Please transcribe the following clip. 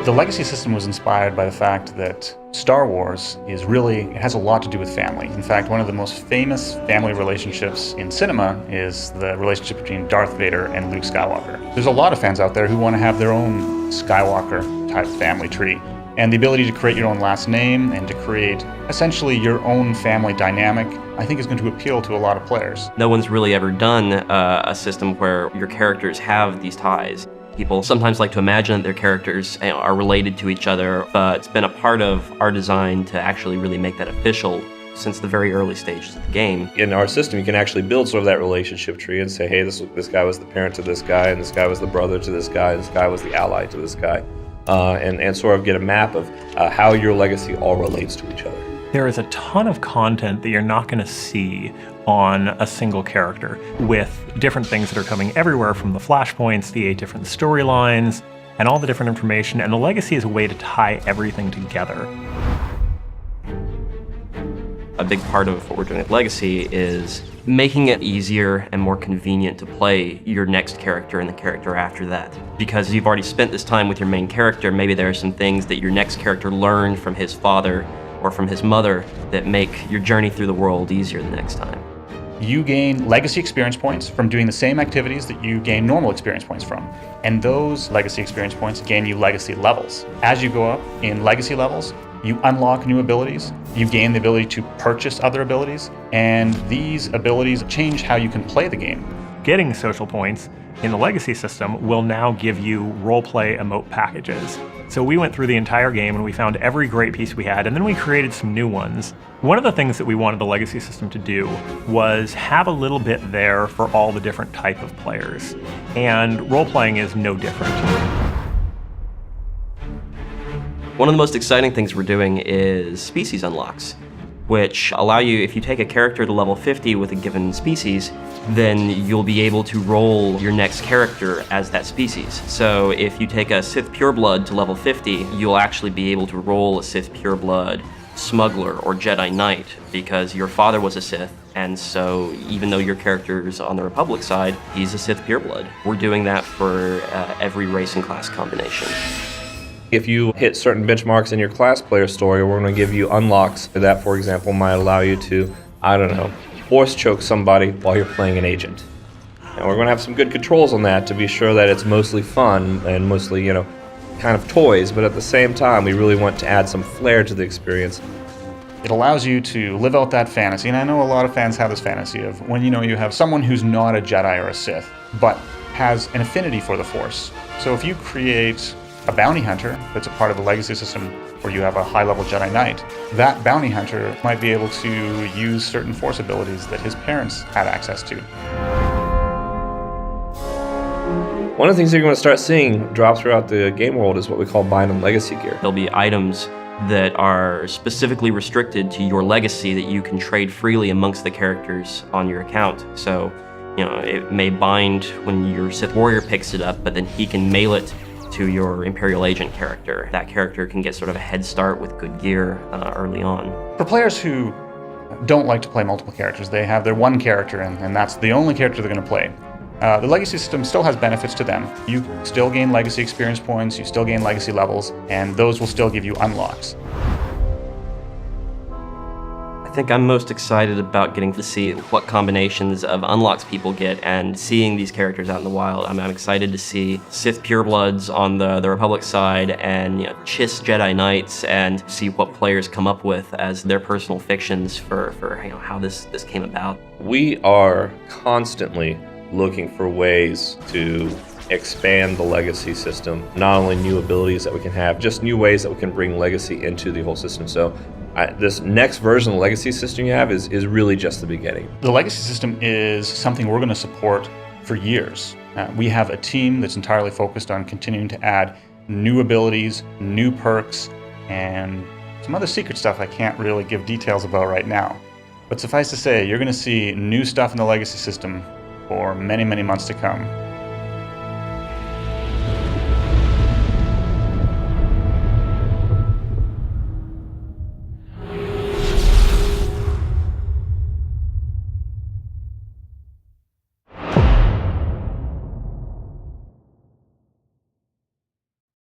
The legacy system was inspired by the fact that Star Wars it has a lot to do with family. In fact, one of the most famous family relationships in cinema is the relationship between Darth Vader and Luke Skywalker. There's a lot of fans out there who want to have their own Skywalker-type family tree. And the ability to create your own last name and to create essentially your own family dynamic, I think is going to appeal to a lot of players. No one's really ever done a system where your characters have these ties. People sometimes like to imagine that their characters are related to each other, but it's been a part of our design to actually really make that official since the very early stages of the game. In our system, you can actually build sort of that relationship tree and say, hey, this guy was the parent to this guy, and this guy was the brother to this guy, and this guy was the ally to this guy, and sort of get a map of how your legacy all relates to each other. There is a ton of content that you're not going to see on a single character, with different things that are coming everywhere from the flashpoints, the 8 different storylines, and all the different information, and the legacy is a way to tie everything together. A big part of what we're doing at Legacy is making it easier and more convenient to play your next character and the character after that. Because you've already spent this time with your main character, maybe there are some things that your next character learned from his father or from his mother that make your journey through the world easier the next time. You gain legacy experience points from doing the same activities that you gain normal experience points from. And those legacy experience points gain you legacy levels. As you go up in legacy levels, you unlock new abilities, you gain the ability to purchase other abilities, and these abilities change how you can play the game. Getting social points in the legacy system will now give you roleplay emote packages. So we went through the entire game and we found every great piece we had, and then we created some new ones. One of the things that we wanted the legacy system to do was have a little bit there for all the different type of players. And role-playing is no different. One of the most exciting things we're doing is species unlocks, which allow you, if you take a character to level 50 with a given species, then you'll be able to roll your next character as that species. So if you take a Sith Pureblood to level 50, you'll actually be able to roll a Sith Pureblood Smuggler or Jedi Knight because your father was a Sith, and so even though your character's on the Republic side, he's a Sith Pureblood. We're doing that for every race and class combination. If you hit certain benchmarks in your class player story, we're going to give you unlocks. That, for example, might allow you to, I don't know, force choke somebody while you're playing an agent. And we're going to have some good controls on that to be sure that it's mostly fun and mostly, kind of toys, but at the same time, we really want to add some flair to the experience. It allows you to live out that fantasy, and I know a lot of fans have this fantasy of when you have someone who's not a Jedi or a Sith, but has an affinity for the Force. So if you create a bounty hunter that's a part of the legacy system where you have a high-level Jedi Knight, that bounty hunter might be able to use certain Force abilities that his parents had access to. One of the things that you're going to start seeing drop throughout the game world is what we call bind and legacy gear. There'll be items that are specifically restricted to your legacy that you can trade freely amongst the characters on your account. So, it may bind when your Sith Warrior picks it up, but then he can mail it to your Imperial Agent character. That character can get sort of a head start with good gear early on. For players who don't like to play multiple characters, they have their one character and that's the only character they're going to play. The legacy system still has benefits to them. You still gain legacy experience points, you still gain legacy levels, and those will still give you unlocks. I think I'm most excited about getting to see what combinations of unlocks people get and seeing these characters out in the wild. I'm excited to see Sith Purebloods on the Republic side and Chiss Jedi Knights and see what players come up with as their personal fictions for how this came about. We are constantly looking for ways to expand the legacy system. Not only new abilities that we can have, just new ways that we can bring legacy into the whole system. So this next version of the legacy system you have is really just the beginning. The legacy system is something we're going to support for years. We have a team that's entirely focused on continuing to add new abilities, new perks, and some other secret stuff I can't really give details about right now. But suffice to say, you're going to see new stuff in the legacy system for many, many months to come.